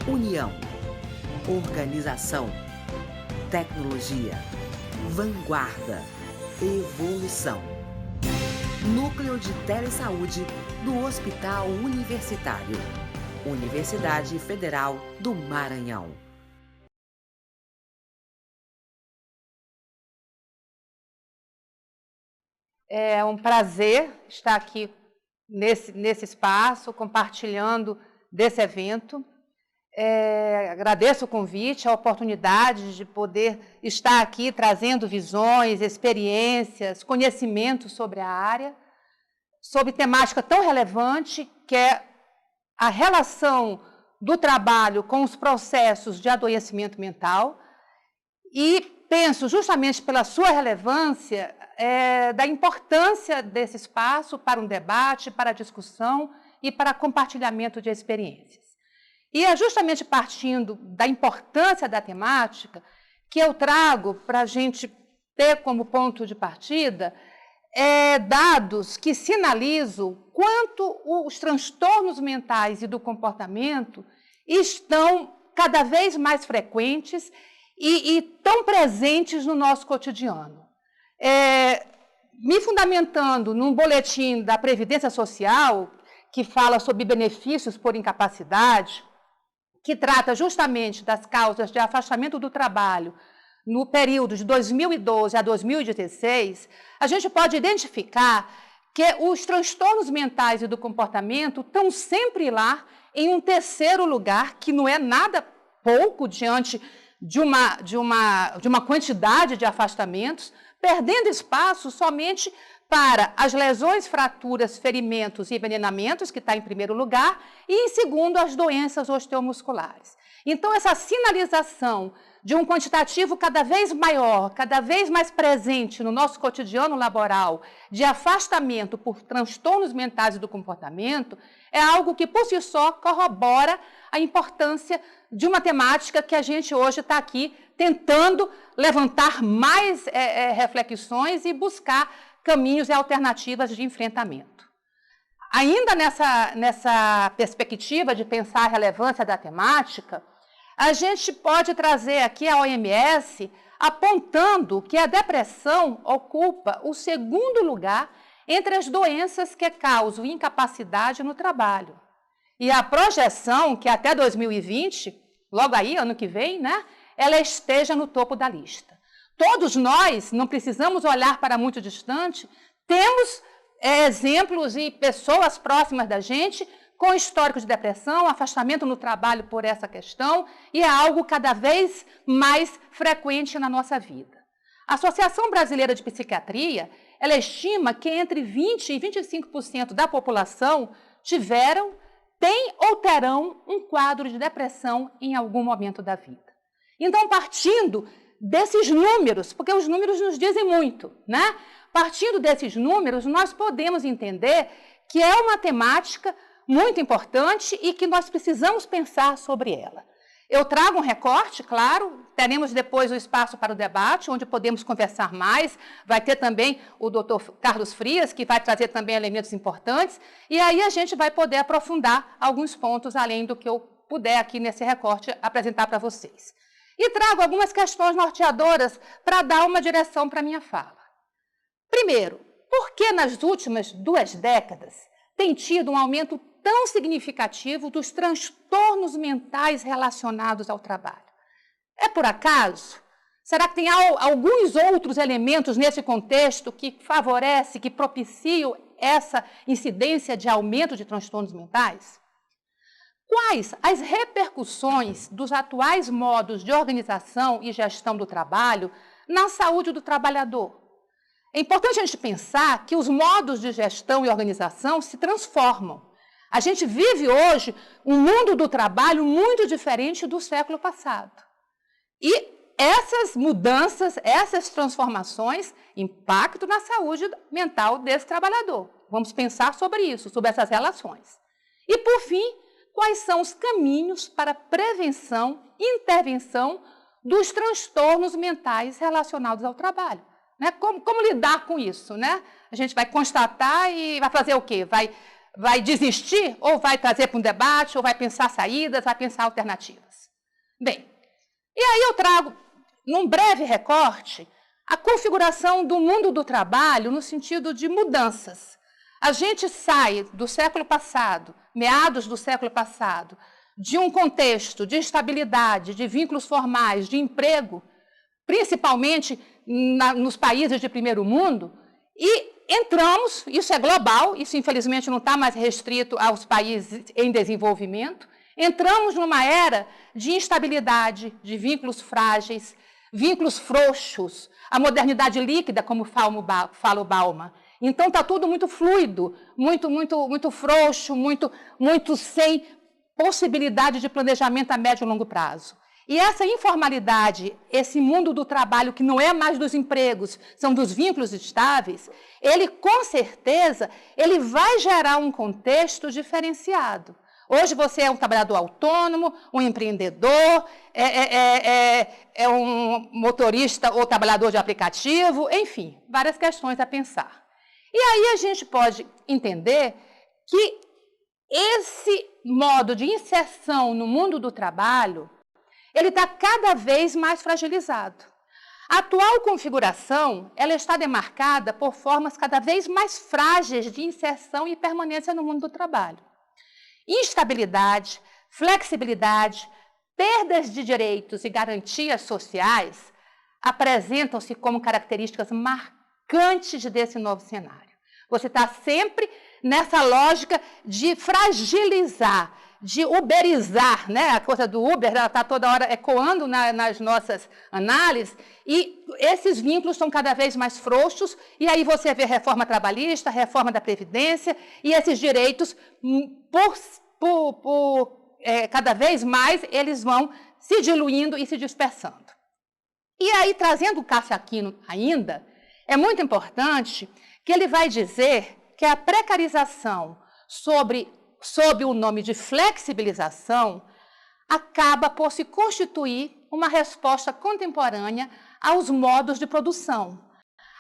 União, organização, tecnologia, vanguarda, evolução. Núcleo de Telesaúde do Hospital Universitário. Universidade Federal do Maranhão. É um prazer estar aqui nesse espaço, compartilhando desse evento. Agradeço o convite, a oportunidade de poder estar aqui trazendo visões, experiências, conhecimentos sobre a área, sobre temática tão relevante que é a relação do trabalho com os processos de adoecimento mental. E penso, justamente pela sua relevância, da importância desse espaço para um debate, para a discussão e para compartilhamento de experiências. E é justamente partindo da importância da temática que eu trago para a gente ter como ponto de partida dados que sinalizam quanto os transtornos mentais e do comportamento estão cada vez mais frequentes e tão presentes no nosso cotidiano. Me fundamentando num boletim da Previdência Social, que fala sobre benefícios por incapacidade, que trata justamente das causas de afastamento do trabalho no período de 2012 a 2016, a gente pode identificar que os transtornos mentais e do comportamento estão sempre lá em um terceiro lugar, que não é nada pouco diante de uma quantidade de afastamentos, perdendo espaço somente para as lesões, fraturas, ferimentos e envenenamentos, que está em primeiro lugar, e em segundo, as doenças osteomusculares. Então, essa sinalização de um quantitativo cada vez maior, cada vez mais presente no nosso cotidiano laboral, de afastamento por transtornos mentais e do comportamento, é algo que, por si só, corrobora a importância de uma temática que a gente hoje está aqui tentando levantar mais reflexões e buscar caminhos e alternativas de enfrentamento. Ainda nessa perspectiva de pensar a relevância da temática, a gente pode trazer aqui a OMS apontando que a depressão ocupa o segundo lugar entre as doenças que causam incapacidade no trabalho. E a projeção que até 2020, logo aí, ano que vem, né, ela esteja no topo da lista. Todos nós, não precisamos olhar para muito distante, temos exemplos e pessoas próximas da gente com histórico de depressão, afastamento no trabalho por essa questão, e é algo cada vez mais frequente na nossa vida. A Associação Brasileira de Psiquiatria, ela estima que entre 20% e 25% da população têm ou terão um quadro de depressão em algum momento da vida. Então, partindo desses números, porque os números nos dizem muito, né? Partindo desses números, nós podemos entender que é uma temática muito importante e que nós precisamos pensar sobre ela. Eu trago um recorte, claro, teremos depois o espaço para o debate, onde podemos conversar mais, vai ter também o doutor Carlos Frias, que vai trazer também elementos importantes, e aí a gente vai poder aprofundar alguns pontos, além do que eu puder aqui nesse recorte apresentar para vocês. E trago algumas questões norteadoras para dar uma direção para a minha fala. Primeiro, por que nas últimas 2 décadas tem tido um aumento tão significativo dos transtornos mentais relacionados ao trabalho? É por acaso? Será que tem alguns outros elementos nesse contexto que favorecem, que propiciam essa incidência de aumento de transtornos mentais? Quais as repercussões dos atuais modos de organização e gestão do trabalho na saúde do trabalhador? É importante a gente pensar que os modos de gestão e organização se transformam. A gente vive hoje um mundo do trabalho muito diferente do século passado. E essas mudanças, essas transformações impactam na saúde mental desse trabalhador. Vamos pensar sobre isso, sobre essas relações. E, por fim, quais são os caminhos para prevenção e intervenção dos transtornos mentais relacionados ao trabalho? Né? Como lidar com isso? Né? A gente vai constatar e vai fazer o quê? Vai vai desistir, ou vai trazer para um debate, ou vai pensar saídas, vai pensar alternativas. Bem, e aí eu trago, num breve recorte, a configuração do mundo do trabalho no sentido de mudanças. A gente sai do século passado, meados do século passado, de um contexto de estabilidade, de vínculos formais, de emprego, principalmente nos países de primeiro mundo, e entramos, isso é global, isso infelizmente não está mais restrito aos países em desenvolvimento, entramos numa era de instabilidade, de vínculos frágeis, vínculos frouxos, a modernidade líquida, como fala o Bauman. Então está tudo muito fluido, muito frouxo, muito sem possibilidade de planejamento a médio e longo prazo. E essa informalidade, esse mundo do trabalho que não é mais dos empregos, são dos vínculos estáveis, ele com certeza ele vai gerar um contexto diferenciado. Hoje você é um trabalhador autônomo, um empreendedor, é um motorista ou trabalhador de aplicativo, enfim, várias questões a pensar. E aí a gente pode entender que esse modo de inserção no mundo do trabalho, ele está cada vez mais fragilizado. A atual configuração, ela está demarcada por formas cada vez mais frágeis de inserção e permanência no mundo do trabalho. Instabilidade, flexibilidade, perdas de direitos e garantias sociais apresentam-se como características marcantes desse novo cenário. Você está sempre nessa lógica de fragilizar, de uberizar, né? A coisa do Uber, ela está toda hora ecoando nas nossas análises, e esses vínculos estão cada vez mais frouxos, e aí você vê reforma trabalhista, reforma da Previdência, e esses direitos, cada vez mais, eles vão se diluindo e se dispersando. E aí, trazendo o Cássio Aquino ainda, é muito importante que ele vai dizer que a precarização sob o nome de flexibilização, acaba por se constituir uma resposta contemporânea aos modos de produção,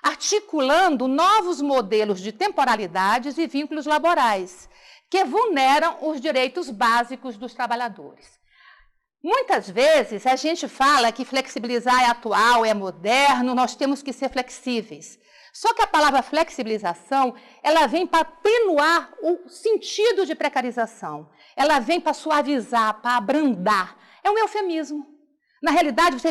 articulando novos modelos de temporalidades e vínculos laborais, que vulneram os direitos básicos dos trabalhadores. Muitas vezes a gente fala que flexibilizar é atual, é moderno, nós temos que ser flexíveis. Só que a palavra flexibilização, ela vem para atenuar o sentido de precarização. Ela vem para suavizar, para abrandar. É um eufemismo. Na realidade, você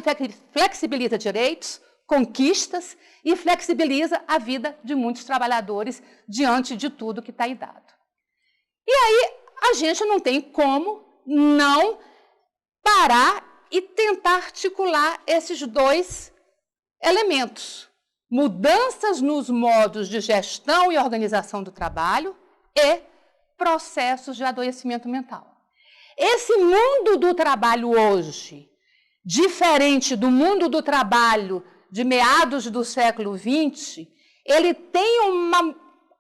flexibiliza direitos, conquistas e flexibiliza a vida de muitos trabalhadores diante de tudo que está aí dado. E aí, a gente não tem como não parar e tentar articular esses dois elementos. Mudanças nos modos de gestão e organização do trabalho e processos de adoecimento mental. Esse mundo do trabalho hoje, diferente do mundo do trabalho de meados do século XX, ele tem uma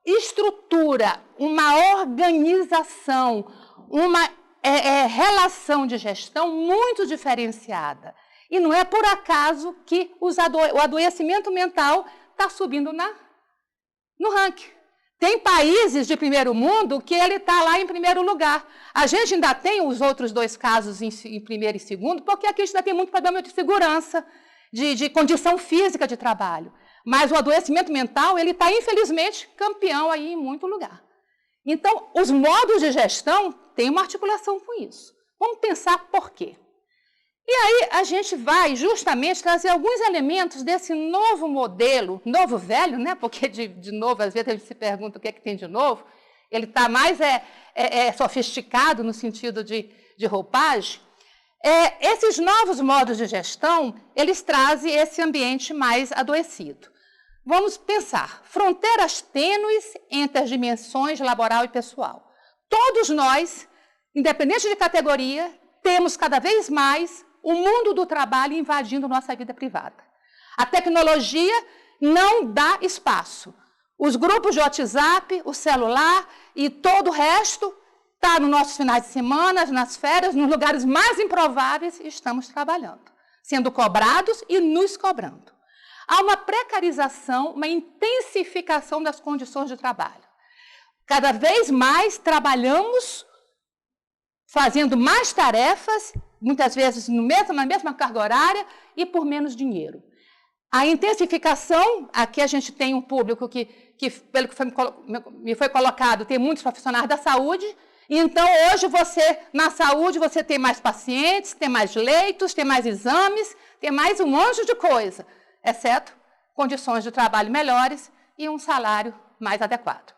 estrutura, uma organização, uma relação de gestão muito diferenciada. E não é por acaso que o adoecimento mental está subindo no ranking. Tem países de primeiro mundo que ele está lá em primeiro lugar. A gente ainda tem os outros dois casos em primeiro e segundo, porque aqui a gente ainda tem muito problema de segurança, de condição física de trabalho. Mas o adoecimento mental, ele está, infelizmente, campeão aí em muito lugar. Então, os modos de gestão têm uma articulação com isso. Vamos pensar por quê. E aí a gente vai justamente trazer alguns elementos desse novo modelo, novo velho, né? Porque de novo, às vezes a gente se pergunta o que é que tem de novo. Ele está mais sofisticado no sentido de roupagem. Esses novos modos de gestão, eles trazem esse ambiente mais adoecido. Vamos pensar, fronteiras tênues entre as dimensões laboral e pessoal. Todos nós, independente de categoria, temos cada vez mais o mundo do trabalho invadindo nossa vida privada. A tecnologia não dá espaço. Os grupos de WhatsApp, o celular e todo o resto está nos nossos finais de semana, nas férias, nos lugares mais improváveis, estamos trabalhando, sendo cobrados e nos cobrando. Há uma precarização, uma intensificação das condições de trabalho. Cada vez mais trabalhamos fazendo mais tarefas, muitas vezes na mesma carga horária e por menos dinheiro. A intensificação, aqui a gente tem um público que pelo que me foi colocado, tem muitos profissionais da saúde, então hoje na saúde, você tem mais pacientes, tem mais leitos, tem mais exames, tem mais um monte de coisa, exceto condições de trabalho melhores e um salário mais adequado.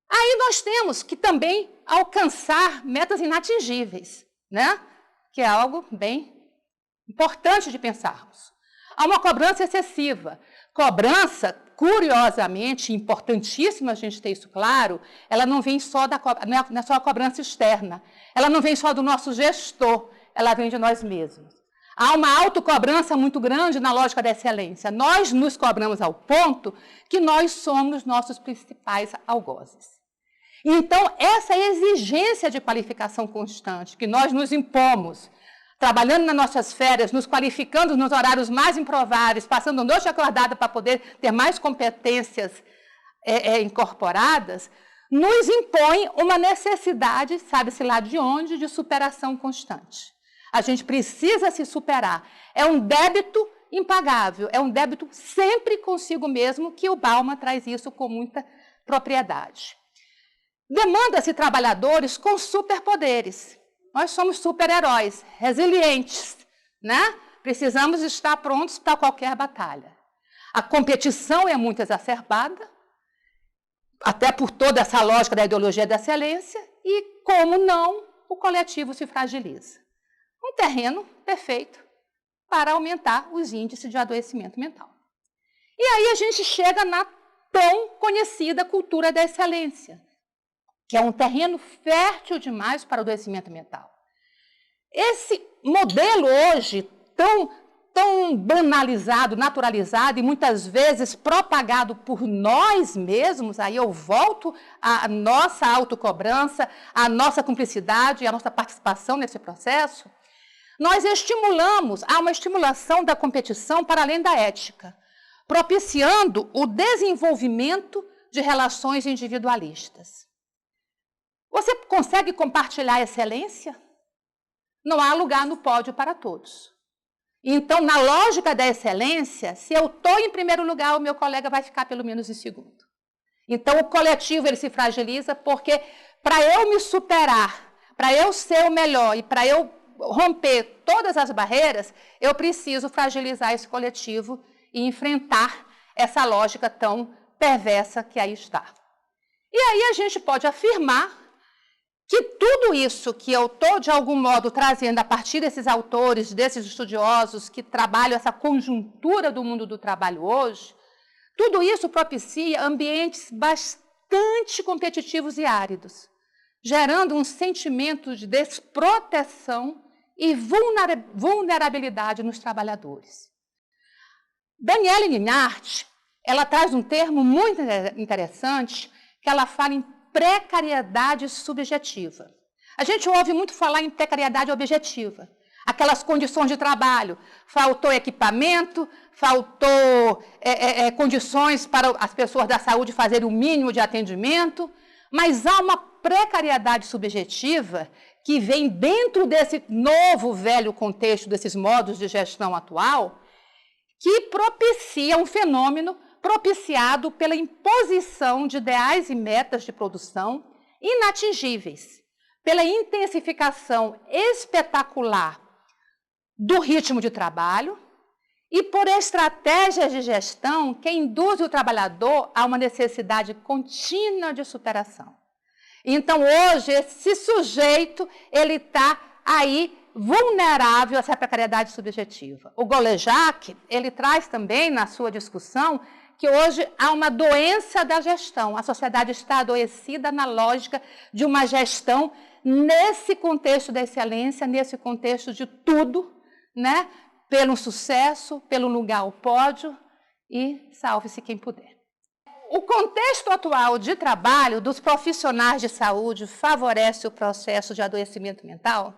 Aí nós temos que também alcançar metas inatingíveis, né? Que é algo bem importante de pensarmos. Há uma cobrança excessiva. Cobrança, curiosamente, importantíssima a gente ter isso claro, ela não vem só não é só a cobrança externa, ela não vem só do nosso gestor, ela vem de nós mesmos. Há uma autocobrança muito grande na lógica da excelência. Nós nos cobramos ao ponto que nós somos nossos principais algozes. Então, essa exigência de qualificação constante que nós nos impomos, trabalhando nas nossas férias, nos qualificando nos horários mais improváveis, passando noite acordada para poder ter mais competências incorporadas, nos impõe uma necessidade, sabe-se lá de onde, de superação constante. A gente precisa se superar. É um débito impagável, é um débito sempre consigo mesmo, que o Bauman traz isso com muita propriedade. Demanda-se trabalhadores com superpoderes. Nós somos super-heróis, resilientes, né? Precisamos estar prontos para qualquer batalha. A competição é muito exacerbada, até por toda essa lógica da ideologia da excelência, e, como não, o coletivo se fragiliza. Um terreno perfeito para aumentar os índices de adoecimento mental. E aí a gente chega na tão conhecida cultura da excelência, que é um terreno fértil demais para o adoecimento mental. Esse modelo hoje, tão banalizado, naturalizado e muitas vezes propagado por nós mesmos, aí eu volto à nossa autocobrança, à nossa cumplicidade e à nossa participação nesse processo, nós há uma estimulação da competição para além da ética, propiciando o desenvolvimento de relações individualistas. Você consegue compartilhar a excelência? Não há lugar no pódio para todos. Então, na lógica da excelência, se eu estou em primeiro lugar, o meu colega vai ficar pelo menos em segundo. Então, o coletivo ele se fragiliza porque, para eu me superar, para eu ser o melhor e para eu romper todas as barreiras, eu preciso fragilizar esse coletivo e enfrentar essa lógica tão perversa que aí está. E aí a gente pode afirmar que tudo isso que eu estou, de algum modo, trazendo a partir desses autores, desses estudiosos que trabalham essa conjuntura do mundo do trabalho hoje, tudo isso propicia ambientes bastante competitivos e áridos, gerando um sentimento de desproteção e vulnerabilidade nos trabalhadores. Danielle Linhart, ela traz um termo muito interessante, que ela fala em precariedade subjetiva. A gente ouve muito falar em precariedade objetiva. Aquelas condições de trabalho. Faltou equipamento, faltou condições para as pessoas da saúde fazerem o mínimo de atendimento, mas há uma precariedade subjetiva que vem dentro desse novo, velho contexto, desses modos de gestão atual, que propicia um fenômeno propiciado pela imposição de ideais e metas de produção inatingíveis, pela intensificação espetacular do ritmo de trabalho e por estratégias de gestão que induzem o trabalhador a uma necessidade contínua de superação. Então, hoje, esse sujeito, ele está aí vulnerável a essa precariedade subjetiva. O Golejac, ele traz também na sua discussão que hoje há uma doença da gestão. A sociedade está adoecida na lógica de uma gestão nesse contexto da excelência, nesse contexto de tudo, né? Pelo sucesso, pelo lugar ao pódio e salve-se quem puder. O contexto atual de trabalho dos profissionais de saúde favorece o processo de adoecimento mental?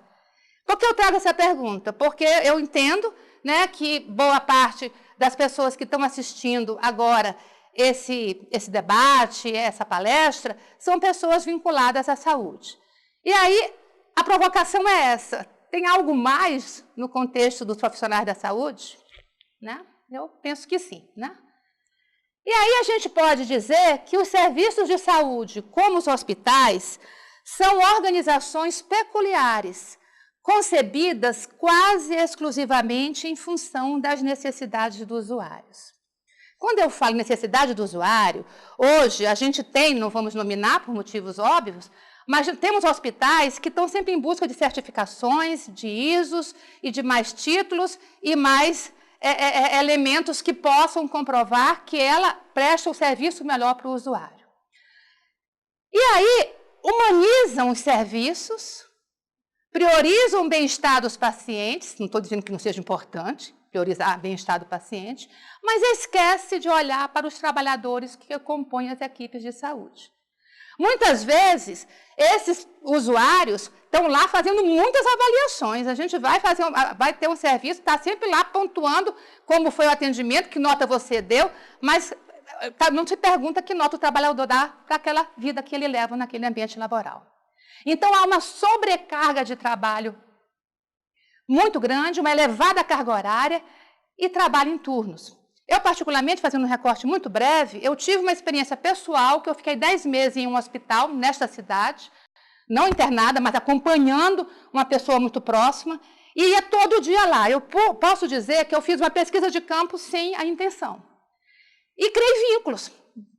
Por que eu trago essa pergunta? Porque eu entendo, né, que boa parte das pessoas que estão assistindo agora esse debate, essa palestra, são pessoas vinculadas à saúde. E aí, a provocação é essa. Tem algo mais no contexto dos profissionais da saúde? Né? Eu penso que sim. Né? E aí a gente pode dizer que os serviços de saúde, como os hospitais, são organizações peculiares, concebidas quase exclusivamente em função das necessidades dos usuários. Quando eu falo necessidade do usuário, hoje a gente tem, não vamos nominar por motivos óbvios, mas temos hospitais que estão sempre em busca de certificações, de ISOs e de mais títulos e mais elementos que possam comprovar que ela presta o serviço melhor para o usuário. E aí, humanizam os serviços, priorizam o bem-estar dos pacientes, não estou dizendo que não seja importante priorizar o bem-estar do paciente, mas esquece de olhar para os trabalhadores que compõem as equipes de saúde. Muitas vezes, esses usuários estão lá fazendo muitas avaliações. A gente vai ter um serviço, está sempre lá pontuando como foi o atendimento, que nota você deu, mas não se pergunta que nota o trabalhador dá para aquela vida que ele leva naquele ambiente laboral. Então, há uma sobrecarga de trabalho muito grande, uma elevada carga horária e trabalho em turnos. Eu, particularmente, fazendo um recorte muito breve, eu tive uma experiência pessoal que eu fiquei 10 meses em um hospital nesta cidade, não internada, mas acompanhando uma pessoa muito próxima, e ia todo dia lá. Eu posso dizer que eu fiz uma pesquisa de campo sem a intenção. E criei vínculos.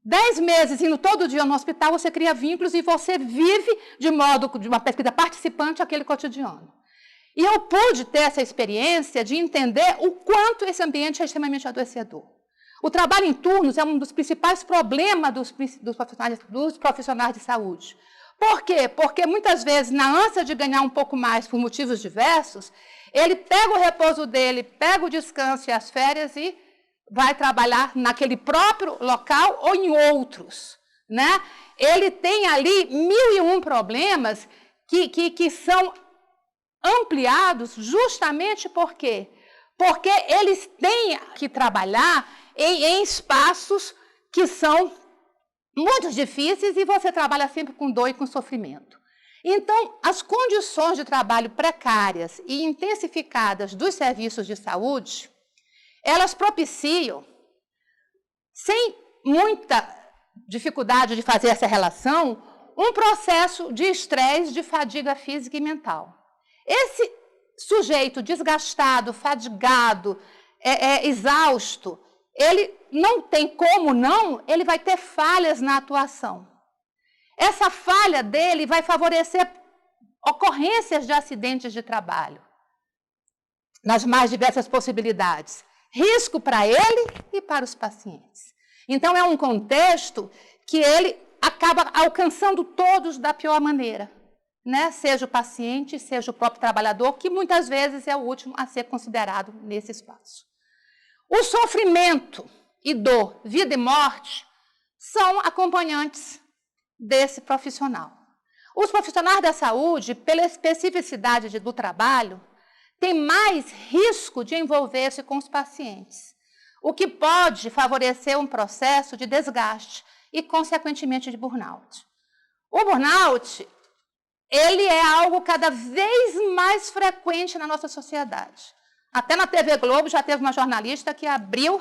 10 meses indo todo dia no hospital, você cria vínculos e você vive de uma pesquisa participante aquele cotidiano. E eu pude ter essa experiência de entender o quanto esse ambiente é extremamente adoecedor. O trabalho em turnos é um dos principais problemas dos profissionais de saúde. Por quê? Porque muitas vezes, na ânsia de ganhar um pouco mais por motivos diversos, ele pega o repouso dele, pega o descanso e as férias e vai trabalhar naquele próprio local ou em outros. Né? Ele tem ali 1001 problemas que são ampliados justamente por quê? Porque eles têm que trabalhar em espaços que são muito difíceis e você trabalha sempre com dor e com sofrimento. Então, as condições de trabalho precárias e intensificadas dos serviços de saúde, elas propiciam, sem muita dificuldade de fazer essa relação, um processo de estresse, de fadiga física e mental. Esse sujeito desgastado, fadigado, exausto, ele não tem como não, ele vai ter falhas na atuação. Essa falha dele vai favorecer ocorrências de acidentes de trabalho, nas mais diversas possibilidades. Risco para ele e para os pacientes. Então, é um contexto que ele acaba alcançando todos da pior maneira. Né? Seja o paciente, seja o próprio trabalhador, que muitas vezes é o último a ser considerado nesse espaço. O sofrimento e dor, vida e morte, são acompanhantes desse profissional. Os profissionais da saúde, pela especificidade do trabalho, têm mais risco de envolver-se com os pacientes, o que pode favorecer um processo de desgaste e, consequentemente, de burnout. O burnout, ele é algo cada vez mais frequente na nossa sociedade. Até na TV Globo já teve uma jornalista que abriu,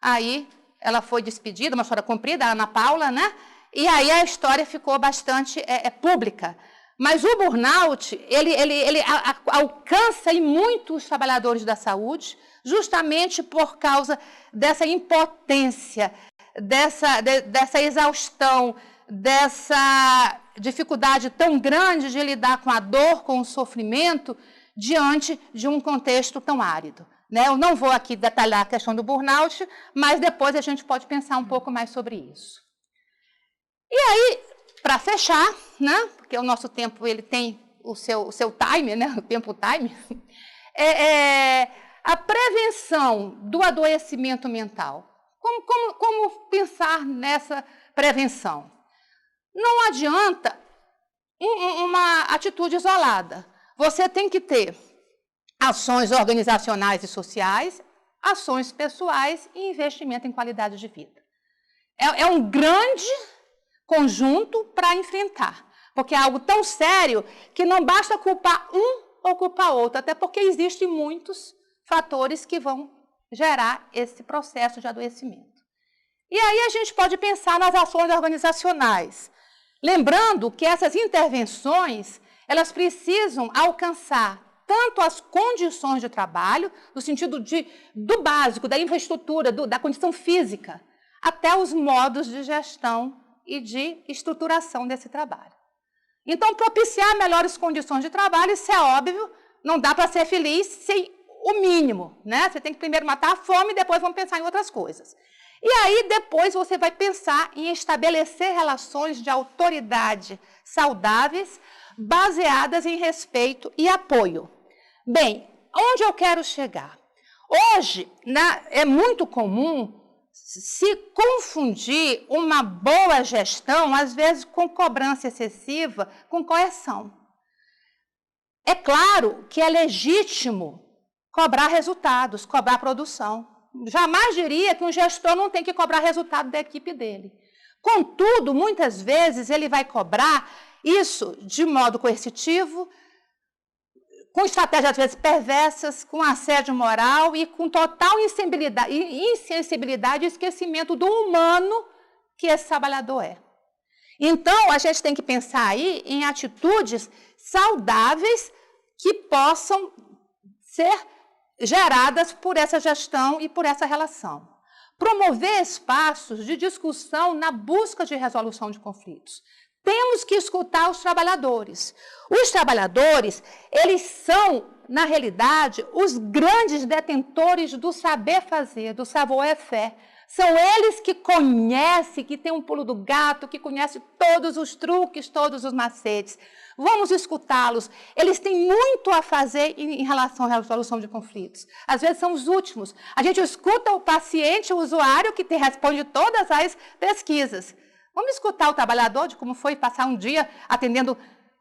aí ela foi despedida, uma história comprida, a Ana Paula, né? E aí a história ficou bastante pública. Mas o burnout, ele alcança em muitos trabalhadores da saúde, justamente por causa dessa impotência, dessa exaustão, dessa dificuldade tão grande de lidar com a dor, com o sofrimento, diante de um contexto tão árido. Né? Eu não vou aqui detalhar a questão do burnout, mas depois a gente pode pensar um pouco mais sobre isso. E aí, para fechar, né? Porque o nosso tempo ele tem o seu time, né? O tempo time, a prevenção do adoecimento mental. Como pensar nessa prevenção? Não adianta uma atitude isolada. Você tem que ter ações organizacionais e sociais, ações pessoais e investimento em qualidade de vida. é um grande conjunto para enfrentar, porque é algo tão sério que não basta culpar um ou culpar outro, até porque existem muitos fatores que vão gerar esse processo de adoecimento. E aí a gente pode pensar nas ações organizacionais, lembrando que essas intervenções, elas precisam alcançar tanto as condições de trabalho, no sentido do básico, da infraestrutura, da condição física, até os modos de gestão e de estruturação desse trabalho. Então, propiciar melhores condições de trabalho, isso é óbvio, não dá para ser feliz sem o mínimo, né? Você tem que primeiro matar a fome e depois vamos pensar em outras coisas. E aí, depois, você vai pensar em estabelecer relações de autoridade saudáveis, baseadas em respeito e apoio. Bem, onde eu quero chegar? Hoje, é muito comum se confundir uma boa gestão, às vezes, com cobrança excessiva, com coerção. É claro que é legítimo cobrar resultados, cobrar produção. Jamais diria que um gestor não tem que cobrar resultado da equipe dele. Contudo, muitas vezes, ele vai cobrar isso de modo coercitivo, com estratégias, às vezes, perversas, com assédio moral e com total insensibilidade e esquecimento do humano que esse trabalhador é. Então, a gente tem que pensar aí em atitudes saudáveis que possam ser geradas por essa gestão e por essa relação. Promover espaços de discussão na busca de resolução de conflitos. Temos que escutar os trabalhadores. Os trabalhadores, eles são, na realidade, os grandes detentores do saber fazer, do savoir-faire. São eles que conhecem, que têm um pulo do gato, que conhecem todos os truques, todos os macetes. Vamos escutá-los. Eles têm muito a fazer em relação à resolução de conflitos. Às vezes são os últimos. A gente escuta o paciente, o usuário, que responde todas as pesquisas. Vamos escutar o trabalhador de como foi passar um dia atendendo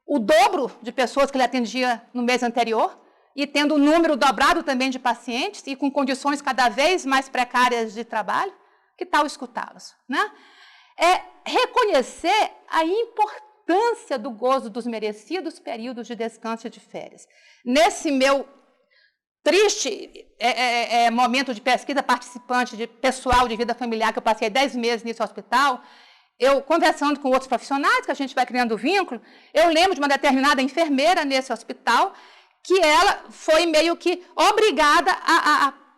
o dobro de pessoas que ele atendia no mês anterior e tendo um número dobrado também de pacientes e com condições cada vez mais precárias de trabalho. Que tal escutá-los, né? É reconhecer a importância do gozo dos merecidos períodos de descanso e de férias. Nesse meu triste momento de pesquisa participante de pessoal de vida familiar, que eu passei 10 meses nesse hospital, eu, conversando com outros profissionais, que a gente vai criando vínculo, eu lembro de uma determinada enfermeira nesse hospital, que ela foi meio que obrigada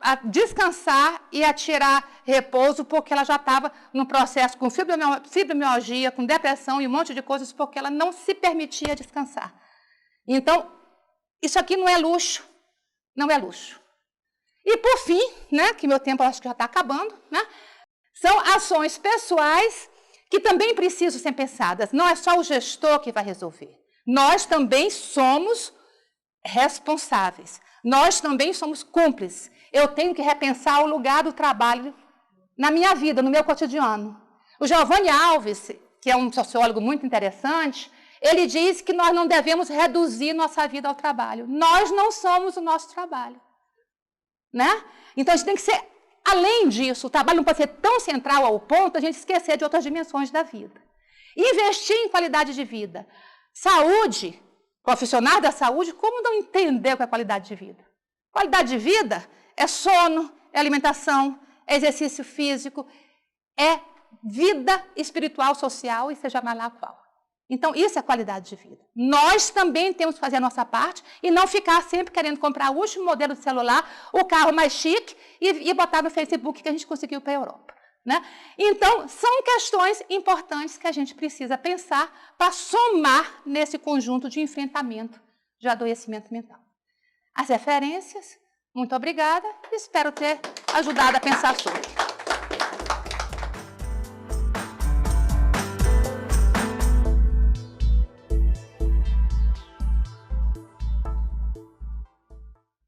a descansar e a tirar repouso, porque ela já estava num processo com fibromialgia, com depressão e um monte de coisas, porque ela não se permitia descansar. Então, isso aqui não é luxo, não é luxo. E, por fim, né, que meu tempo acho que já está acabando, né, são ações pessoais que também precisam ser pensadas. Não é só o gestor que vai resolver. Nós também somos responsáveis. Nós também somos cúmplices. Eu tenho que repensar o lugar do trabalho na minha vida, no meu cotidiano. O Giovanni Alves, que é um sociólogo muito interessante, ele diz que nós não devemos reduzir nossa vida ao trabalho. Nós não somos o nosso trabalho, né? Então, a gente tem que ser, além disso, o trabalho não pode ser tão central ao ponto a gente esquecer de outras dimensões da vida. Investir em qualidade de vida. Saúde, profissionais da saúde, como não entender o que é qualidade de vida? Qualidade de vida é sono, é alimentação, é exercício físico, é vida espiritual, social e seja mais lá qual. Então, isso é qualidade de vida. Nós também temos que fazer a nossa parte e não ficar sempre querendo comprar o último modelo de celular, o carro mais chique e botar no Facebook que a gente conseguiu para a Europa, né? Então, são questões importantes que a gente precisa pensar para somar nesse conjunto de enfrentamento de adoecimento mental. As referências, muito obrigada, espero ter ajudado a pensar sobre.